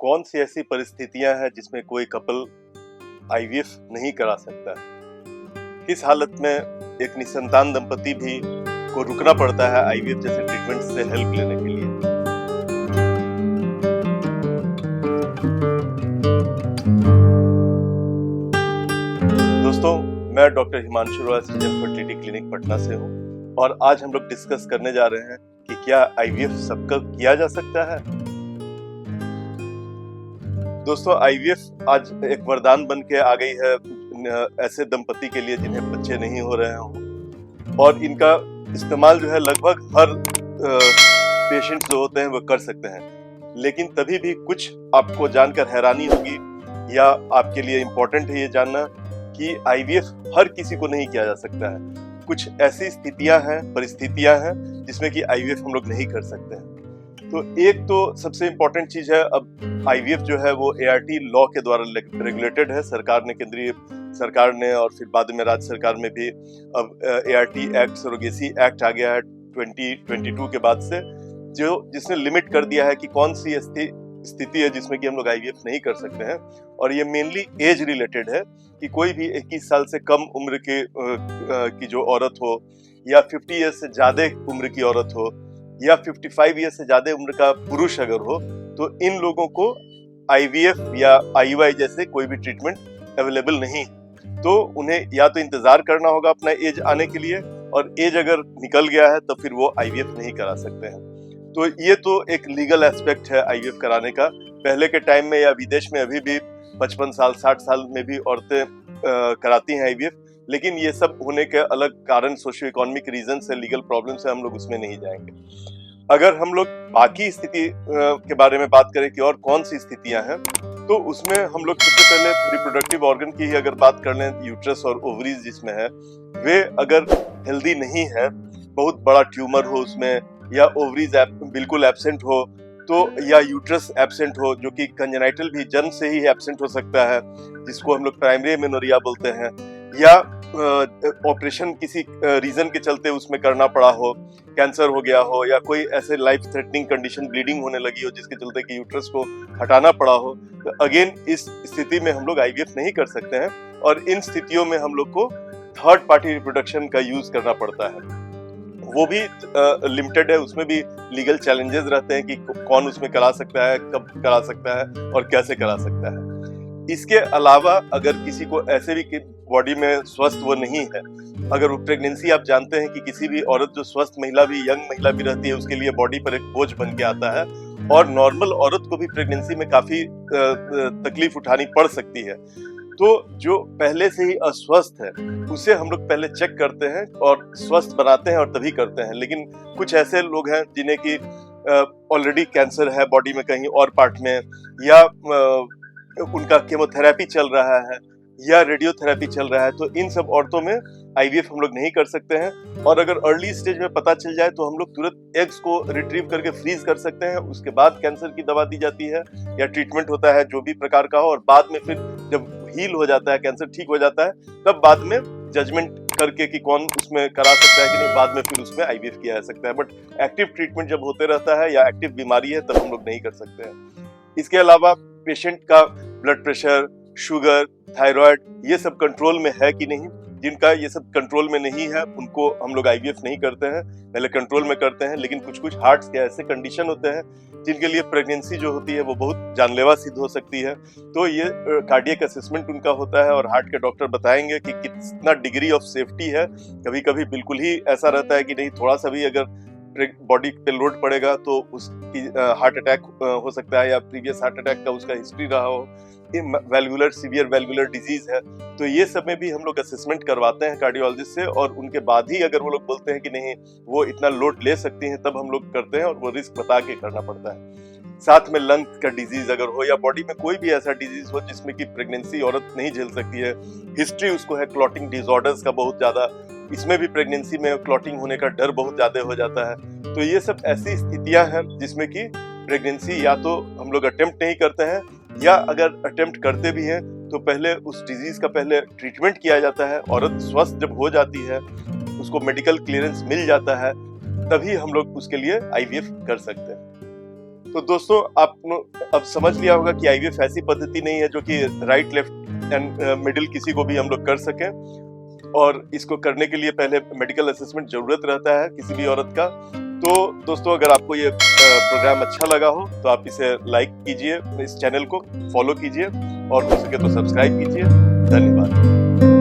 कौन सी ऐसी परिस्थितियां हैं जिसमें कोई कपल आईवीएफ नहीं करा सकता है? किस हालत में एक निसंतान दंपति भी को रुकना पड़ता है आईवीएफ जैसे ट्रीटमेंट से हेल्प लेने के लिए? दोस्तों, मैं डॉक्टर हिमांशु रॉय सृजन फर्टिलिटी क्लिनिक पटना से हूँ और आज हम लोग डिस्कस करने जा रहे हैं कि क्या आईवीएफ सबका किया जा सकता है। दोस्तों, आईवीएफ आज एक वरदान बन के आ गई है ऐसे दंपति के लिए जिन्हें बच्चे नहीं हो रहे हों, और इनका इस्तेमाल जो है लगभग हर पेशेंट जो होते हैं वो कर सकते हैं। लेकिन तभी भी कुछ आपको जानकर हैरानी होगी या आपके लिए इम्पोर्टेंट है ये जानना कि आईवीएफ हर किसी को नहीं किया जा सकता है। कुछ ऐसी स्थितियां हैं, परिस्थितियां हैं जिसमें कि आईवीएफ हम लोग नहीं कर सकते हैं। तो एक तो सबसे इम्पोर्टेंट चीज है, अब आईवीएफ जो है वो एआरटी लॉ के द्वारा रेगुलेटेड है। सरकार ने, केंद्रीय सरकार ने और फिर बाद में राज्य सरकार में भी अब एआरटी एक्ट, सरोगेसी एक्ट आ गया है 2022 के बाद से, जिसने लिमिट कर दिया है कि कौन सी स्थिति है जिसमें कि हम लोग आईवीएफ नहीं कर सकते हैं। और ये मेनली एज रिलेटेड है कि कोई भी 21 साल से कम उम्र की जो औरत हो, या 50 ईयर्स से ज्यादा उम्र की औरत हो, या 55 ईयर्स से ज्यादा उम्र का पुरुष अगर हो, तो इन लोगों को आईवीएफ या आईयूआई जैसे कोई भी ट्रीटमेंट अवेलेबल नहीं है। तो उन्हें या तो इंतजार करना होगा अपना एज आने के लिए, और एज अगर निकल गया है तो फिर वो आईवीएफ नहीं करा सकते हैं। तो ये तो एक लीगल एस्पेक्ट है आईवीएफ कराने का। पहले के टाइम में या विदेश में अभी भी 55 साल 60 साल में भी औरतें कराती हैं आईवीएफ, लेकिन ये सब होने के अलग कारण, सोशियो इकोनॉमिक रीजन से, लीगल प्रॉब्लम से हम लोग उसमें नहीं जाएंगे। अगर हम लोग बाकी स्थिति के बारे में बात करें कि और कौन सी स्थितियां हैं, तो उसमें हम लोग सबसे पहले रिप्रोडक्टिव ऑर्गन की ही अगर बात कर लें, यूट्रस और ओवरीज जिसमें है, वे अगर हेल्दी नहीं है, बहुत बड़ा ट्यूमर हो उसमें, या ओवरीज बिल्कुल एब्सेंट हो, तो या यूट्रस एब्सेंट हो, जो कि कंजेनाइटल भी जन्म से ही एब्सेंट हो सकता है, जिसको हम लोग प्राइमरी एमेनोरिया बोलते हैं, या ऑपरेशन किसी रीजन के चलते उसमें करना पड़ा हो, कैंसर हो गया हो, या कोई ऐसे लाइफ थ्रेटनिंग कंडीशन, ब्लीडिंग होने लगी हो जिसके चलते कि यूट्रस को हटाना पड़ा हो, तो अगेन इस स्थिति में हम लोग आईवीएफ नहीं कर सकते हैं। और इन स्थितियों में हम लोग को थर्ड पार्टी रिप्रोडक्शन का यूज करना पड़ता है। वो भी लिमिटेड है, उसमें भी लीगल चैलेंजेस रहते हैं कि कौन उसमें करा सकता है, कब करा सकता है और कैसे करा सकता है। इसके अलावा अगर किसी को ऐसे भी बॉडी में स्वस्थ वो नहीं है, अगर वो प्रेगनेंसी, आप जानते हैं कि किसी भी औरत, जो स्वस्थ महिला भी, यंग महिला भी रहती है, उसके लिए बॉडी पर एक बोझ बन के आता है, और नॉर्मल औरत को भी प्रेगनेंसी में काफी तकलीफ उठानी पड़ सकती है। तो जो पहले से ही अस्वस्थ है उसे हम लोग पहले चेक करते हैं और स्वस्थ बनाते हैं और तभी करते हैं। लेकिन कुछ ऐसे लोग हैं जिन्हें कि ऑलरेडी कैंसर है बॉडी में कहीं और पार्ट में, या उनका केमोथेरेपी चल रहा है या रेडियोथेरेपी चल रहा है, तो इन सब औरतों में आईवीएफ हम लोग नहीं कर सकते हैं। और अगर अर्ली स्टेज में पता चल जाए तो हम लोग तुरंत एग्स को रिट्रीव करके फ्रीज कर सकते हैं, उसके बाद कैंसर की दवा दी जाती है या ट्रीटमेंट होता है जो भी प्रकार का हो, और बाद में फिर जब हील हो जाता है, कैंसर ठीक हो जाता है, तब बाद में जजमेंट करके कि कौन उसमें करा सकता है कि नहीं, बाद में फिर उसमें आईवीएफ किया जा सकता है। बट एक्टिव ट्रीटमेंट जब होते रहता है या एक्टिव बीमारी है, तब हम लोग नहीं कर सकते हैं। इसके अलावा पेशेंट का ब्लड प्रेशर, शुगर, थायराइड, ये सब कंट्रोल में है कि नहीं। जिनका ये सब कंट्रोल में नहीं है उनको हम लोग आईवीएफ नहीं करते हैं, पहले कंट्रोल में करते हैं। लेकिन कुछ कुछ हार्ट्स के ऐसे कंडीशन होते हैं जिनके लिए प्रेगनेंसी जो होती है वो बहुत जानलेवा सिद्ध हो सकती है, तो ये कार्डियक असेसमेंट उनका होता है और हार्ट के डॉक्टर बताएंगे कि कितना डिग्री ऑफ सेफ्टी है। कभी कभी बिल्कुल ही ऐसा रहता है कि नहीं, थोड़ा सा भी अगर बॉडी पे लोड पड़ेगा तो उसकी हार्ट अटैक हो सकता है, या प्रीवियस हार्ट अटैक का उसका हिस्ट्री रहा हो, वेल्वुलर, सीवियर वेल्वुलर डिजीज है। तो ये सब में भी हम लोग असेसमेंट करवाते हैं कार्डियोलॉजिस्ट से, और उनके बाद ही अगर वो लोग बोलते हैं कि नहीं वो इतना लोड ले सकती हैं, तब हम लोग करते हैं, और वो रिस्क बता के करना पड़ता है। साथ में लंग का डिजीज अगर हो, या बॉडी में कोई भी ऐसा डिजीज हो जिसमें कि प्रेगनेंसी औरत नहीं झेल सकती है, हिस्ट्री उसको है क्लॉटिंग डिसऑर्डर्स का बहुत ज्यादा, इसमें भी प्रेगनेंसी में क्लॉटिंग होने का डर बहुत ज्यादा हो जाता है। तो ये सब ऐसी स्थितियां हैं जिसमें कि प्रेगनेंसी या तो हम लोग अटेम्प्ट नहीं करते हैं, या अगर अटेम्प्ट करते भी हैं तो पहले उस डिजीज का पहले ट्रीटमेंट किया जाता है। औरत स्वस्थ जब हो जाती है, उसको मेडिकल क्लियरेंस मिल जाता है, तभी हम लोग उसके लिए आईवीएफ कर सकते हैं। तो दोस्तों आप अब समझ लिया होगा कि आईवीएफ ऐसी पद्धति नहीं है जो कि राइट लेफ्ट एंड मिडिल किसी को भी हम लोग कर सकें, और इसको करने के लिए पहले मेडिकल असेसमेंट जरूरत रहता है किसी भी औरत का। तो दोस्तों अगर आपको ये प्रोग्राम अच्छा लगा हो तो आप इसे लाइक कीजिए, इस चैनल को फॉलो कीजिए और हो सके तो सब्सक्राइब कीजिए। धन्यवाद।